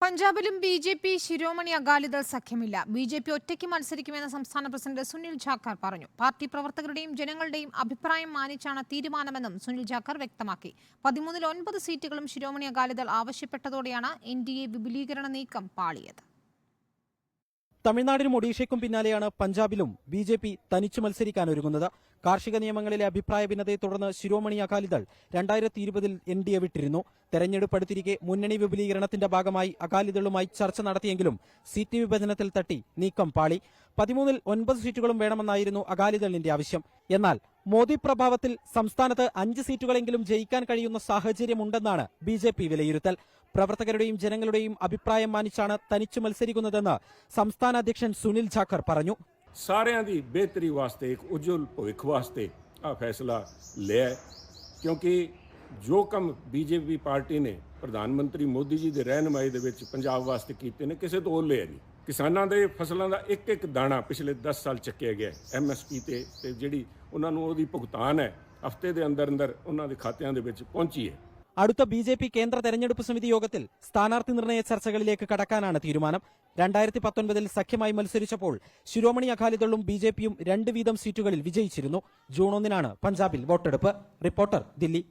പഞ്ചാബിലും BJP. Shiromani Akali Dal സഖ്യമില്ല. BJP. ഒറ്റയ്ക്ക് മത്സരിക്കുമെന്ന് സംസ്ഥാന പ്രസിഡന്റ് സുനിൽ ജാഖർ പറഞ്ഞു. പാർട്ടി പ്രവർത്തകരുടെയും ജനങ്ങളുടെയും അഭിപ്രായം മാനിച്ചാണ് തീരുമാനമെന്നും സുനിൽ ജാഖർ വ്യക്തമാക്കി. 13-ൽ 9 സീറ്റുകളും ശിരോമണി അകാലിദൾ ആവശ്യപ്പെട്ടതോടെയാണ് എൻ.ഡി.എ വിപുലീകരണ നീക്കം പാളിയത്. തമിഴ്നാടിനും ഒഡീഷയ്ക്കും പിന്നാലെയാണ് പഞ്ചാബിലും ബി.ജെ.പി. തനിച്ചു മത്സരിക്കാനൊരുങ്ങുന്നത്. കാർഷിക നിയമങ്ങളിലെ അഭിപ്രായ ഭിന്നതയെ തുടർന്ന് ശിരോമണി അകാലിദൾ 2020-ൽ എൻ.ഡി.എ വിട്ടിരുന്നു. തെരഞ്ഞെടുപ്പ് അടുത്തിരിക്കെ മുന്നണി വിപുലീകരണത്തിന്റെ ഭാഗമായി അകാലിദളുമായി ചർച്ച നടത്തിയെങ്കിലും സീറ്റ് വിഭജനത്തിൽ തട്ടി നീക്കം പാളി. 13-ൽ 9 സീറ്റുകളും വേണമെന്നായിരുന്നു അകാലിദളിന്റെ ആവശ്യം. എന്നാൽ മോദി പ്രഭാവത്തിൽ സംസ്ഥാനത്ത് 5 സീറ്റുകളെങ്കിലും ജയിക്കാൻ കഴിയുന്ന സാഹചര്യമുണ്ടെന്നാണ് ബി.ജെ.പി. വിലയിരുത്തൽ. പ്രവർത്തകരുടെയും ജനങ്ങളുടെയും അഭിപ്രായം മാനിച്ചാണ് തനിച്ചു മത്സരിക്കുന്നതെന്ന് സംസ്ഥാന അധ്യക്ഷൻ സുനിൽ ജാഖർ പറഞ്ഞു. ਸਾਰਿਆਂ ਦੀ ਬਿਹਤਰੀ ਵਾਸਤੇ ਇੱਕ ਉਜਵਲ ਭਵਿੱਖ ਵਾਸਤੇ ਆ ਫੈਸਲਾ ਲਿਆ ਕਿਉਂਕਿ ਜੋ ਕੰਮ ਬੀਜੇਪੀ ਪਾਰਟੀ ਨੇ ਪ੍ਰਧਾਨ ਮੰਤਰੀ ਮੋਦੀ ਜੀ ਦੇ ਰਹਿਨਮਾਈ ਦੇ ਵਿੱਚ ਪੰਜਾਬ ਵਾਸਤੇ ਕੀਤੇ ਨੇ ਕਿਸੇ ਤੋਂ ਲਿਆ ਨਹੀਂ। ਕਿਸਾਨਾਂ ਦੇ ਫਸਲਾਂ ਦਾ ਇੱਕ ਇੱਕ ਦਾਣਾ ਪਿਛਲੇ 10 ਸਾਲ ਚੱਕਿਆ ਗਿਆ ਐਮਐਸਪੀ ਤੇ ਜਿਹੜੀ ਉਹਨਾਂ ਨੂੰ ਉਹਦੀ ਭੁਗਤਾਨ ਹੈ ਹਫ਼ਤੇ ਦੇ ਅੰਦਰ ਅੰਦਰ ਉਹਨਾਂ ਦੇ ਖਾਤਿਆਂ ਦੇ ਵਿੱਚ ਪਹੁੰਚੀ ਹੈ. അടുത്ത ബി.ജെ.പി. കേന്ദ്ര തെരഞ്ഞെടുപ്പ് സമിതി യോഗത്തിൽ സ്ഥാനാർത്ഥി നിർണയ ചർച്ചകളിലേക്ക് കടക്കാനാണ് തീരുമാനം. 2019-ൽ സഖ്യമായി മത്സരിച്ചപ്പോൾ ശിരോമണി അകാലിദളും ബി.ജെ.പിയും 2 വീതം സീറ്റുകളിൽ വിജയിച്ചിരുന്നു. ജൂൺ 1-നാണ് പഞ്ചാബിൽ വോട്ടെടുപ്പ്. റിപ്പോർട്ടർ, ദില്ലി.